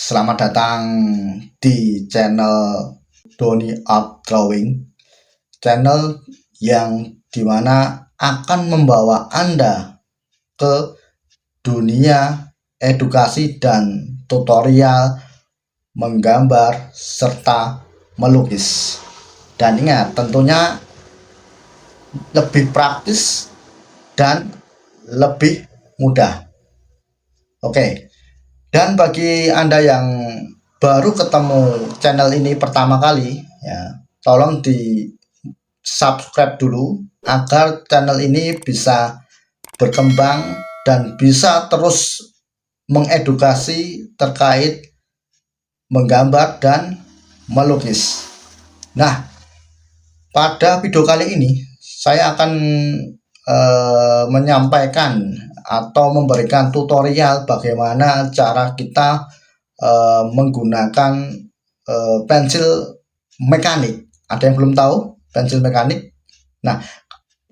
Selamat datang di channel Doni Art Drawing, channel yang dimana akan membawa Anda ke dunia edukasi dan tutorial menggambar serta melukis. Dan ingat, tentunya lebih praktis dan lebih mudah. Oke. Dan bagi Anda yang baru ketemu channel ini pertama kali, ya, tolong di subscribe dulu agar channel ini bisa berkembang dan bisa terus mengedukasi terkait menggambar dan melukis. Nah, pada video kali ini saya akan menyampaikan atau memberikan tutorial bagaimana cara kita menggunakan pensil mekanik. Ada yang belum tahu pensil mekanik? Nah,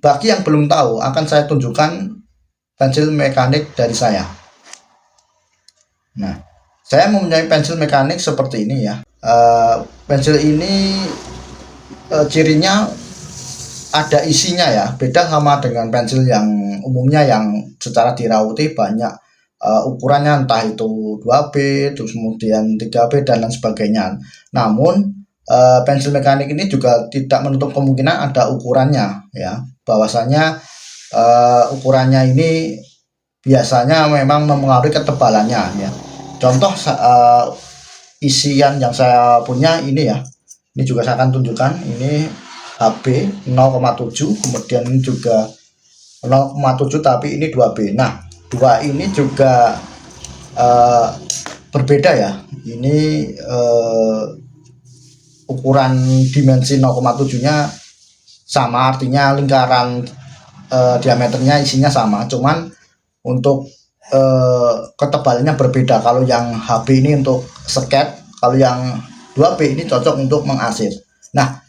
bagi yang belum tahu akan saya tunjukkan pensil mekanik dari saya. Nah, saya mempunyai pensil mekanik seperti ini ya. Pensil ini cirinya ada isinya ya, beda sama dengan pensil yang umumnya yang secara dirauti banyak ukurannya, entah itu 2B, terus kemudian 3B dan lain sebagainya. Namun pensil mekanik ini juga tidak menutup kemungkinan ada ukurannya ya, bahwasanya ukurannya ini biasanya memang mempengaruhi ketebalannya ya. Contoh isian yang saya punya ini ya, ini juga saya akan tunjukkan. Ini HB 0,7, kemudian ini juga 0,7 tapi ini 2B. Nah, dua ini juga berbeda ya. Ini ukuran dimensi 0,7 nya sama, artinya lingkaran diameternya isinya sama, cuman untuk ketebalannya berbeda. Kalau yang HB ini untuk sket, kalau yang 2B ini cocok untuk mengasir. Nah,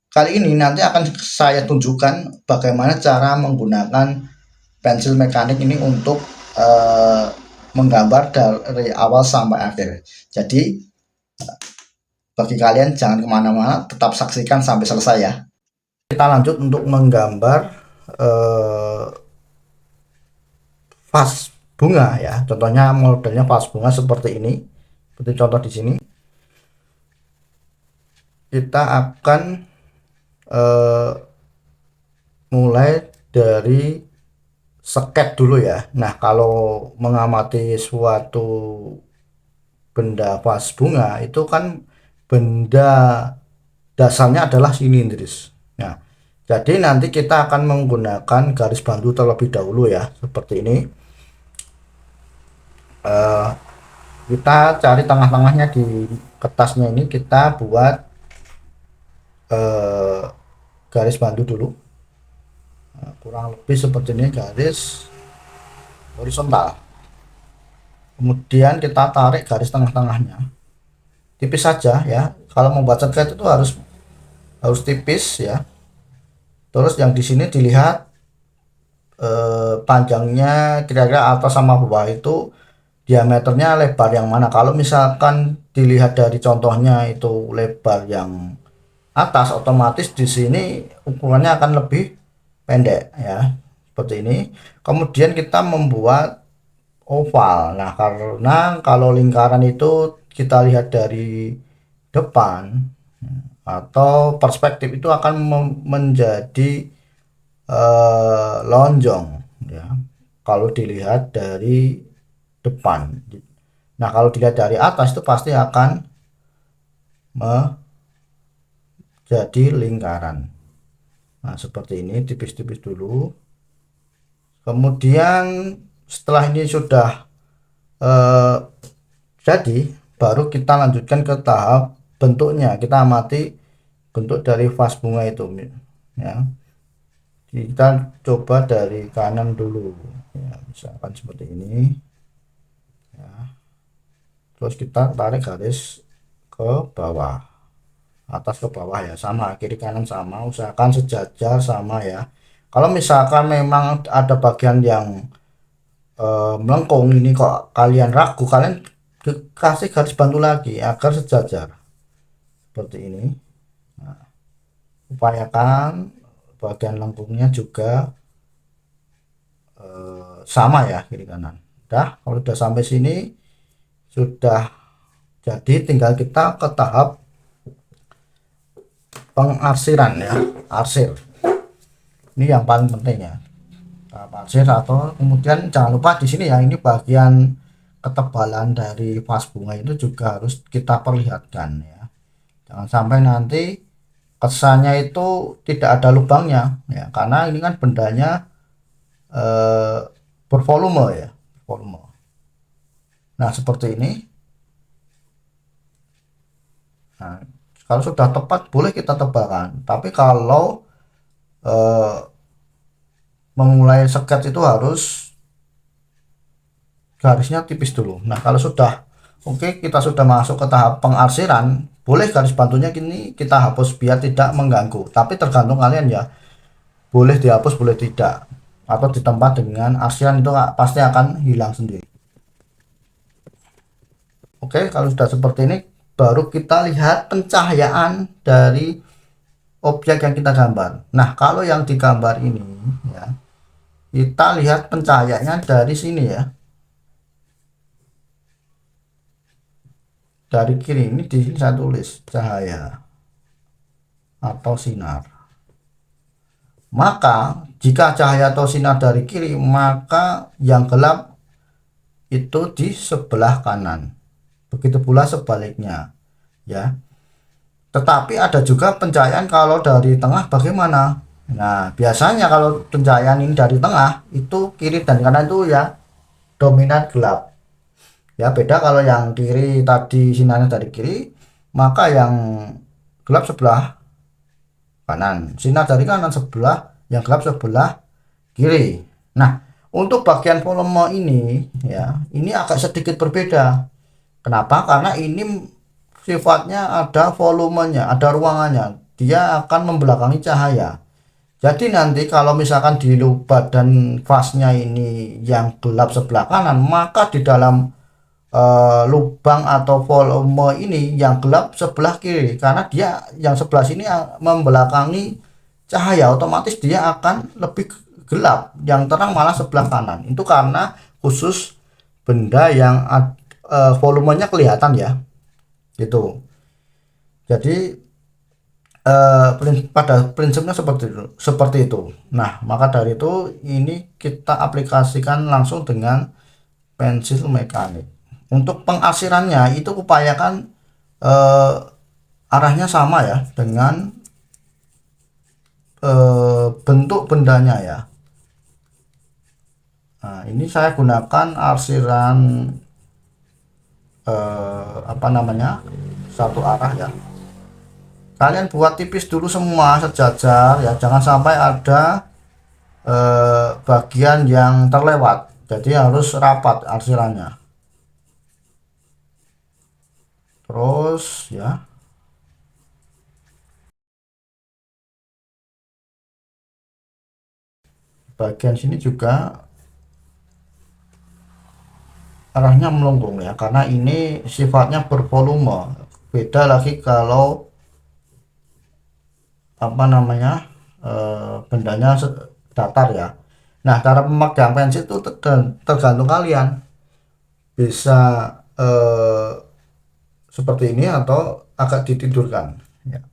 kali ini nanti akan saya tunjukkan bagaimana cara menggunakan pensil mekanik ini untuk menggambar dari awal sampai akhir. Jadi bagi kalian jangan kemana-mana, tetap saksikan sampai selesai ya. Kita lanjut untuk menggambar vas bunga ya. Contohnya modelnya vas bunga seperti ini, seperti contoh di sini. Kita akan mulai dari sket dulu ya. Nah, kalau mengamati suatu benda vas bunga itu kan benda dasarnya adalah silindris. Nah, jadi nanti kita akan menggunakan garis bantu terlebih dahulu ya, seperti ini. Kita cari tengah-tengahnya di kertasnya ini, kita buat garis bantu dulu. Nah, kurang lebih seperti ini, garis horizontal. Kemudian kita tarik garis tengah-tengahnya, tipis saja ya. Kalau membuat sket itu harus tipis ya. Terus yang di sini dilihat panjangnya kira-kira atas sama bawah itu diameternya lebar yang mana. Kalau misalkan dilihat dari contohnya itu lebar yang atas, otomatis di sini ukurannya akan lebih pendek ya, seperti ini. Kemudian kita membuat oval. Nah, karena kalau lingkaran itu kita lihat dari depan atau perspektif itu akan menjadi lonjong ya kalau dilihat dari depan. Nah, kalau dilihat dari atas itu pasti akan jadi lingkaran. Nah, seperti ini, tipis-tipis dulu. Kemudian setelah ini sudah jadi, baru kita lanjutkan ke tahap bentuknya. Kita amati bentuk dari vas bunga itu ya. Kita coba dari kanan dulu ya, misalkan seperti ini ya. Terus kita tarik garis ke bawah, atas ke bawah ya, sama, kiri kanan sama, usahakan sejajar sama ya. Kalau misalkan memang ada bagian yang melengkung ini kok kalian ragu, kalian kasih garis bantu lagi agar sejajar seperti ini. Nah, upayakan bagian lengkungnya juga sama ya, kiri kanan. Udah, kalau udah sampai sini sudah jadi, tinggal kita ke tahap pengarsiran ya, arsir. Ini yang paling penting ya, tahap arsir. Atau kemudian jangan lupa di sini ya, ini bagian ketebalan dari vas bunga itu juga harus kita perlihatkan ya. Jangan sampai nanti kesannya itu tidak ada lubangnya ya, karena ini kan bendanya bervolume ya, volume. Nah seperti ini. Nah, kalau sudah tepat boleh kita tebalkan, tapi kalau memulai sket itu harus garisnya tipis dulu. Nah kalau sudah oke, kita sudah masuk ke tahap pengarsiran, boleh garis bantunya kini kita hapus biar tidak mengganggu, tapi tergantung kalian ya, boleh dihapus boleh tidak, atau di tempat dengan arsiran itu pasti akan hilang sendiri. Oke, kalau sudah seperti ini baru kita lihat pencahayaan dari objek yang kita gambar. Nah kalau yang digambar ini ya, kita lihat pencahayaannya dari sini ya, dari kiri. Ini di sini saya tulis cahaya atau sinar. Maka jika cahaya atau sinar dari kiri, maka yang gelap itu di sebelah kanan. Begitu pula sebaliknya ya. Tetapi ada juga pencahayaan kalau dari tengah bagaimana? Nah, biasanya kalau pencahayaan ini dari tengah, itu kiri dan kanan itu ya dominan gelap. Ya, beda kalau yang kiri tadi sinarnya dari kiri, maka yang gelap sebelah kanan, sinar dari kanan sebelah, yang gelap sebelah kiri. Nah, untuk bagian volume ini ya, ini agak sedikit berbeda. Kenapa? Karena ini sifatnya ada volumenya, ada ruangannya. Dia akan membelakangi cahaya. Jadi nanti kalau misalkan di badan vasnya ini yang gelap sebelah kanan, maka di dalam lubang atau volume ini yang gelap sebelah kiri, karena dia yang sebelah sini membelakangi cahaya, otomatis dia akan lebih gelap, yang terang malah sebelah kanan. Itu karena khusus benda yang volumenya kelihatan ya, gitu. Jadi pada prinsipnya seperti itu. Nah maka dari itu ini kita aplikasikan langsung dengan pensil mekanik. Untuk pengarsirannya itu upayakan arahnya sama ya dengan bentuk bendanya ya. Nah ini saya gunakan arsiran apa namanya, satu arah ya. Kalian buat tipis dulu semua sejajar ya, jangan sampai ada bagian yang terlewat, jadi harus rapat arsirannya. Terus ya, bagian sini juga arahnya melengkung ya, karena ini sifatnya bervolume. Beda lagi kalau apa namanya, bendanya datar ya. Nah cara memegang pensil itu tergantung kalian, bisa seperti ini atau agak ditidurkan ya.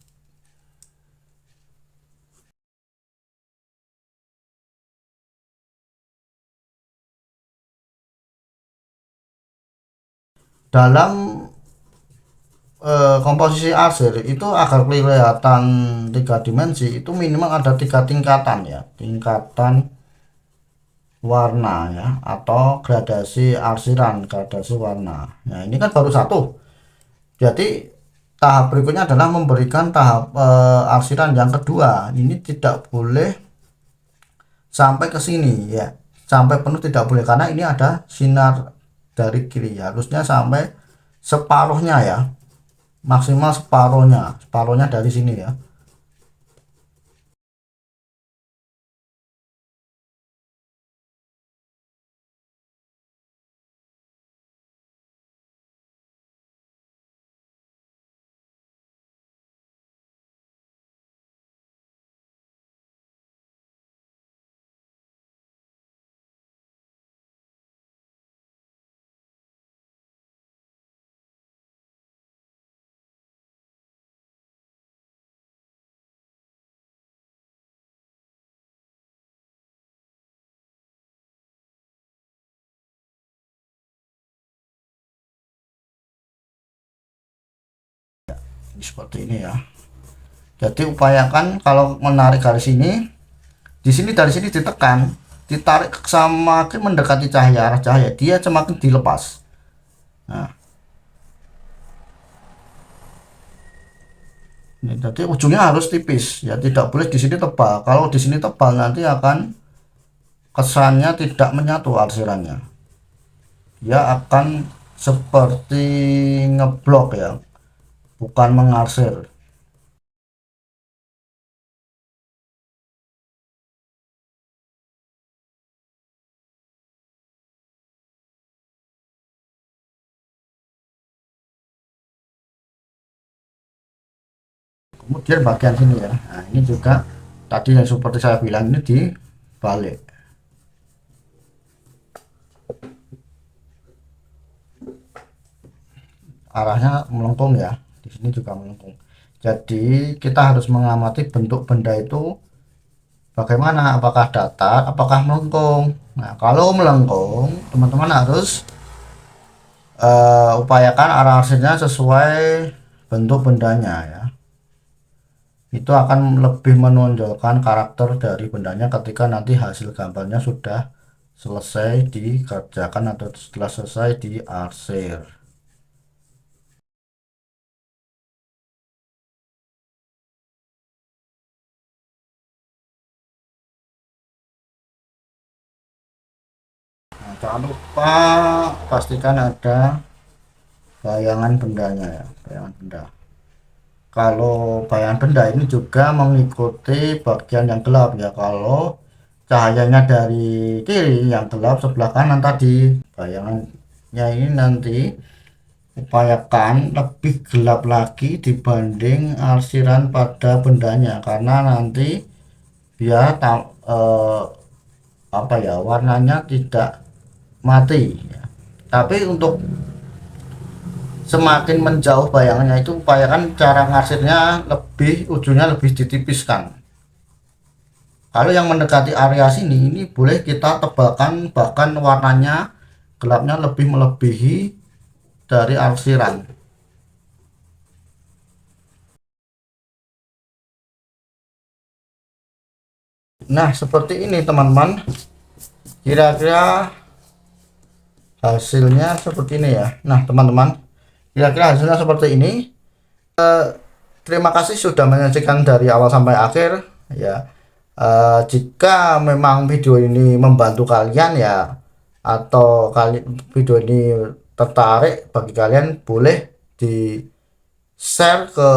Dalam komposisi arsir itu agar kelihatan tiga dimensi, itu minimal ada tiga tingkatan ya, tingkatan warna ya, atau gradasi arsiran, gradasi warna. Nah ini kan baru satu, jadi tahap berikutnya adalah memberikan tahap arsiran yang kedua. Ini tidak boleh sampai ke sini ya, sampai penuh tidak boleh, karena ini ada sinar dari kiri, harusnya sampai separuhnya ya, maksimal separuhnya dari sini ya. Seperti ini ya. Jadi upayakan kalau menarik garis ini, di sini dari sini ditekan, ditarik semakin mendekati cahaya, arah cahaya dia semakin dilepas. Nah, ini jadi ujungnya harus tipis ya, tidak boleh di sini tebal. Kalau di sini tebal nanti akan kesannya tidak menyatu arsirannya. Dia akan seperti ngeblok ya, bukan mengarsir. Kemudian bagian sini ya, nah ini juga tadi yang seperti saya bilang, ini dibalik, arahnya melengkung ya, di sini juga melengkung. Jadi kita harus mengamati bentuk benda itu bagaimana, apakah datar, apakah melengkung. Nah kalau melengkung, teman-teman harus upayakan arah arsirnya sesuai bentuk bendanya ya. Itu akan lebih menonjolkan karakter dari bendanya ketika nanti hasil gambarnya sudah selesai dikerjakan atau setelah selesai diarsir. Nah, jangan lupa pastikan ada bayangan bendanya ya, bayangan benda. Kalau bayangan benda ini juga mengikuti bagian yang gelap ya. Kalau cahayanya dari kiri, yang gelap sebelah kanan tadi, bayangannya ini nanti upayakan lebih gelap lagi dibanding arsiran pada bendanya, karena nanti biar apa ya, warnanya tidak mati ya. Tapi untuk semakin menjauh bayangannya itu upayakan cara ngarsirnya lebih, ujungnya lebih ditipiskan. Kalau yang mendekati area sini ini boleh kita tebalkan, bahkan warnanya gelapnya lebih melebihi dari arsiran. Nah seperti ini teman-teman, kira-kira hasilnya seperti ini ya. Nah teman-teman, kira-kira hasilnya seperti ini. Terima kasih sudah menyaksikan dari awal sampai akhir ya. Jika memang video ini membantu kalian ya, atau video ini tertarik bagi kalian, boleh di share ke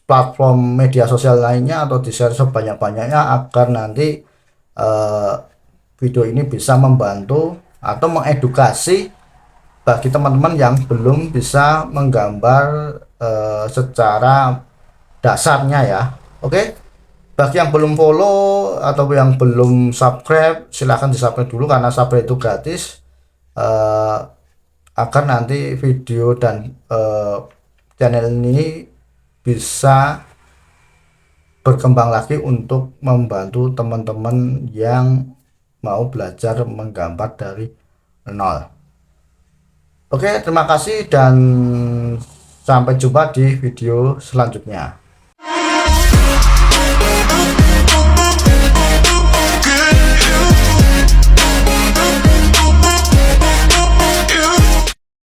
platform media sosial lainnya atau di share sebanyak-banyaknya, agar nanti video ini bisa membantu atau mengedukasi bagi teman-teman yang belum bisa menggambar secara dasarnya ya. Oke, bagi yang belum follow atau yang belum subscribe, silahkan di subscribe dulu karena subscribe itu gratis, agar nanti video dan channel ini bisa berkembang lagi untuk membantu teman-teman yang mau belajar menggambar dari nol. Oke, terima kasih dan sampai jumpa di video selanjutnya.